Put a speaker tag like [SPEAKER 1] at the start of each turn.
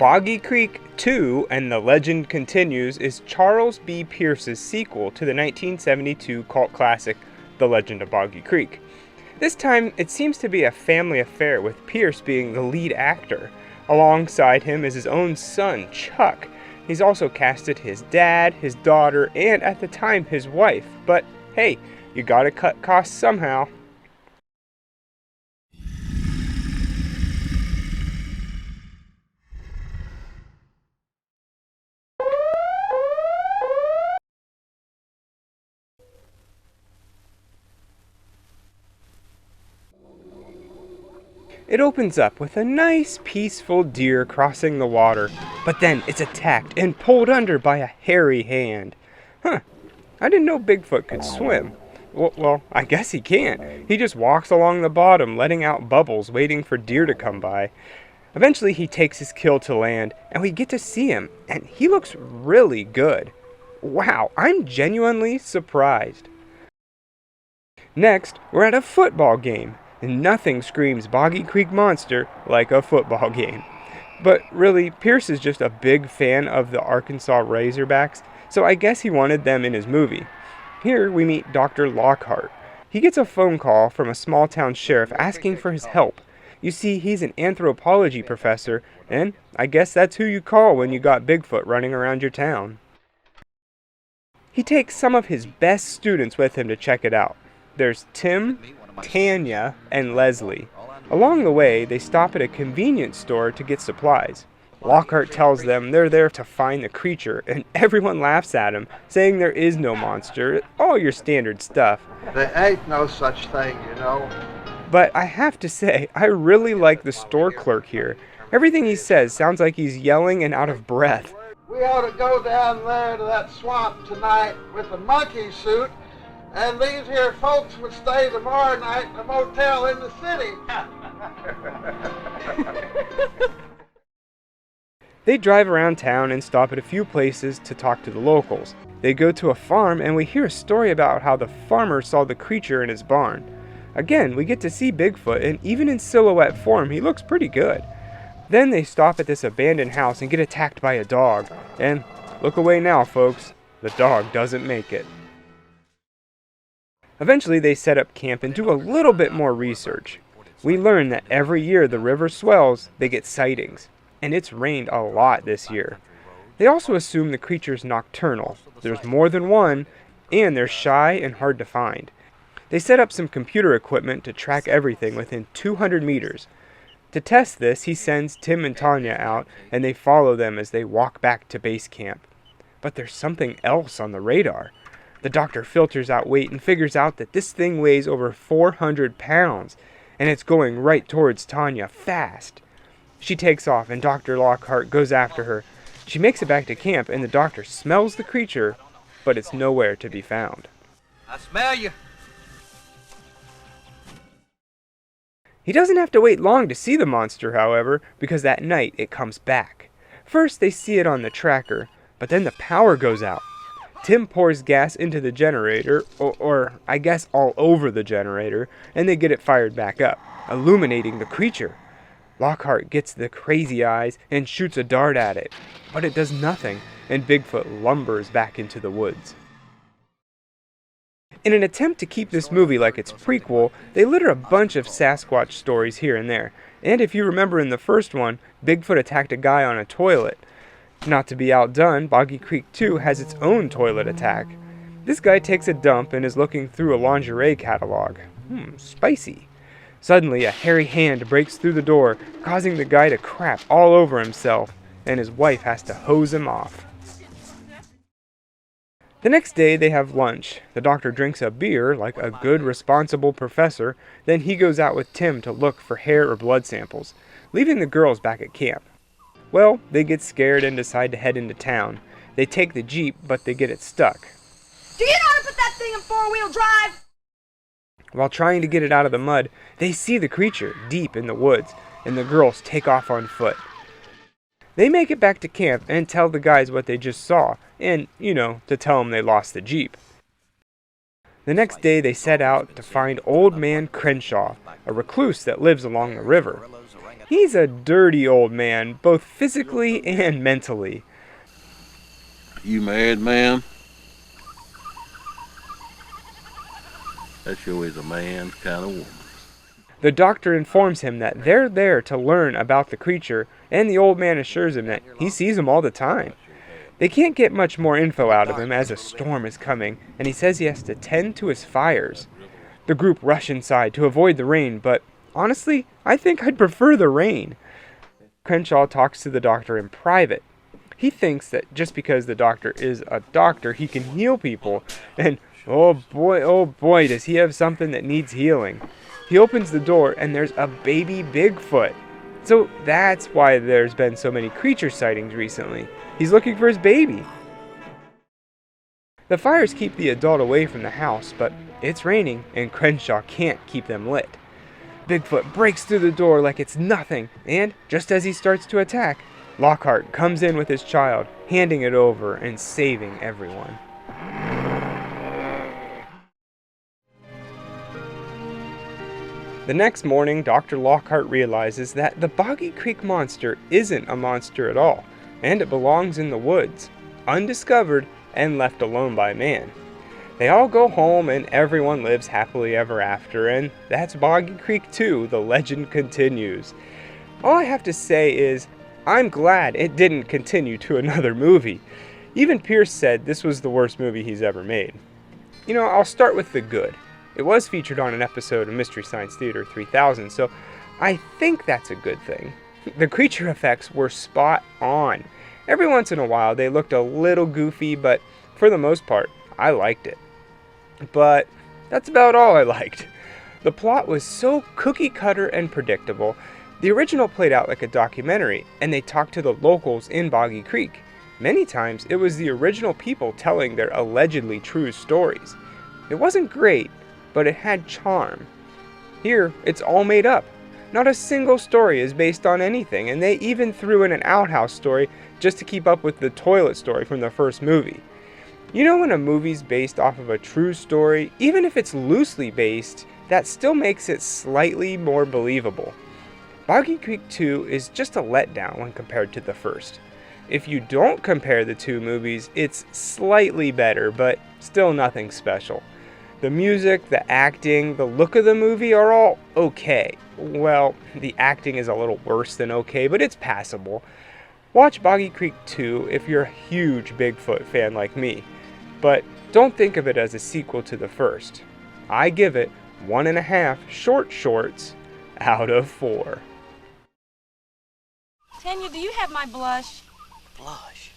[SPEAKER 1] Boggy Creek 2 and the Legend Continues is Charles B. Pierce's sequel to the 1972 cult classic The Legend of Boggy Creek. This time, it seems to be a family affair, with Pierce being the lead actor. Alongside him is his own son, Chuck. He's also casted his dad, his daughter, and at the time, his wife. But hey, you gotta cut costs somehow. It opens up with a nice, peaceful deer crossing the water, but then it's attacked and pulled under by a hairy hand. I didn't know Bigfoot could swim. Well, I guess he can't. He just walks along the bottom, letting out bubbles, waiting for deer to come by. Eventually, he takes his kill to land, and we get to see him, and he looks really good. Wow, I'm genuinely surprised. Next, we're at a football game. Nothing screams Boggy Creek Monster like a football game. But really, Pierce is just a big fan of the Arkansas Razorbacks, so I guess he wanted them in his movie. Here we meet Dr. Lockhart. He gets a phone call from a small town sheriff asking for his help. You see, he's an anthropology professor, and I guess that's who you call when you got Bigfoot running around your town. He takes some of his best students with him to check it out. There's Tim, Tanya, and Leslie. Along the way, they stop at a convenience store to get supplies. Lockhart tells them they're there to find the creature, and everyone laughs at him, saying there is no monster, all your standard stuff.
[SPEAKER 2] There ain't no such thing, you know.
[SPEAKER 1] But I have to say, I really like the store clerk here. Everything he says sounds like he's yelling and out of breath.
[SPEAKER 2] We ought to go down there to that swamp tonight with a monkey suit, and these here folks would stay tomorrow night in a motel in the city.
[SPEAKER 1] They drive around town and stop at a few places to talk to the locals. They go to a farm, and we hear a story about how the farmer saw the creature in his barn. Again, we get to see Bigfoot, and even in silhouette form, he looks pretty good. Then they stop at this abandoned house and get attacked by a dog. And look away now, folks. The dog doesn't make it. Eventually, they set up camp and do a little bit more research. We learn that every year the river swells, they get sightings. And it's rained a lot this year. They also assume the creature's nocturnal. There's more than one, and they're shy and hard to find. They set up some computer equipment to track everything within 200 meters. To test this, he sends Tim and Tanya out, and they follow them as they walk back to base camp. But there's something else on the radar. The doctor filters out weight and figures out that this thing weighs over 400 pounds, and it's going right towards Tanya fast. She takes off, and Dr. Lockhart goes after her. She makes it back to camp, and the doctor smells the creature, but it's nowhere to be found.
[SPEAKER 3] I smell you.
[SPEAKER 1] He doesn't have to wait long to see the monster, however, because that night it comes back. First, they see it on the tracker, but then the power goes out. Tim pours gas into the generator, or I guess all over the generator, and they get it fired back up, illuminating the creature. Lockhart gets the crazy eyes and shoots a dart at it, but it does nothing, and Bigfoot lumbers back into the woods. In an attempt to keep this movie like its prequel, they litter a bunch of Sasquatch stories here and there, and if you remember in the first one, Bigfoot attacked a guy on a toilet. Not to be outdone, Boggy Creek 2 has its own toilet attack. This guy takes a dump and is looking through a lingerie catalog. Spicy. Suddenly, a hairy hand breaks through the door, causing the guy to crap all over himself, and his wife has to hose him off. The next day, they have lunch. The doctor drinks a beer like a good, responsible professor, then he goes out with Tim to look for hair or blood samples, leaving the girls back at camp. Well, they get scared and decide to head into town. They take the Jeep, but they get it stuck.
[SPEAKER 4] Do you know how to put that thing in four-wheel drive?
[SPEAKER 1] While trying to get it out of the mud, they see the creature deep in the woods, and the girls take off on foot. They make it back to camp and tell the guys what they just saw, and, to tell them they lost the Jeep. The next day they set out to find Old Man Crenshaw, a recluse that lives along the river. He's a dirty old man, both physically and mentally.
[SPEAKER 3] You married, ma'am? That sure is a man's kind of woman.
[SPEAKER 1] The doctor informs him that they're there to learn about the creature, and the old man assures him that he sees him all the time. They can't get much more info out of him as a storm is coming, and he says he has to tend to his fires. The group rush inside to avoid the rain, but honestly, I think I'd prefer the rain. Crenshaw talks to the doctor in private. He thinks that just because the doctor is a doctor, he can heal people, and oh boy, does he have something that needs healing. He opens the door and there's a baby Bigfoot. So that's why there's been so many creature sightings recently. He's looking for his baby. The fires keep the adult away from the house, but it's raining and Crenshaw can't keep them lit. Bigfoot breaks through the door like it's nothing, and just as he starts to attack, Lockhart comes in with his child, handing it over and saving everyone. The next morning, Dr. Lockhart realizes that the Boggy Creek monster isn't a monster at all, and it belongs in the woods, undiscovered and left alone by man. They all go home and everyone lives happily ever after, and that's Boggy Creek 2, the legend continues. All I have to say is, I'm glad it didn't continue to another movie. Even Pierce said this was the worst movie he's ever made. You know, I'll start with the good. It was featured on an episode of Mystery Science Theater 3000, so I think that's a good thing. The creature effects were spot on. Every once in a while they looked a little goofy, but for the most part, I liked it. But that's about all I liked. The plot was so cookie cutter and predictable. The original played out like a documentary, and they talked to the locals in Boggy Creek. Many times it was the original people telling their allegedly true stories. It wasn't great, but it had charm. Here, it's all made up. Not a single story is based on anything, and they even threw in an outhouse story just to keep up with the toilet story from the first movie. You know, when a movie's based off of a true story, even if it's loosely based, that still makes it slightly more believable. Boggy Creek 2 is just a letdown when compared to the first. If you don't compare the two movies, it's slightly better, but still nothing special. The music, the acting, the look of the movie are all okay. Well, the acting is a little worse than okay, but it's passable. Watch Boggy Creek 2 if you're a huge Bigfoot fan like me, but don't think of it as a sequel to the first. I give it 1.5 short shorts out of 4.
[SPEAKER 4] Tanya, do you have my blush?
[SPEAKER 5] Blush?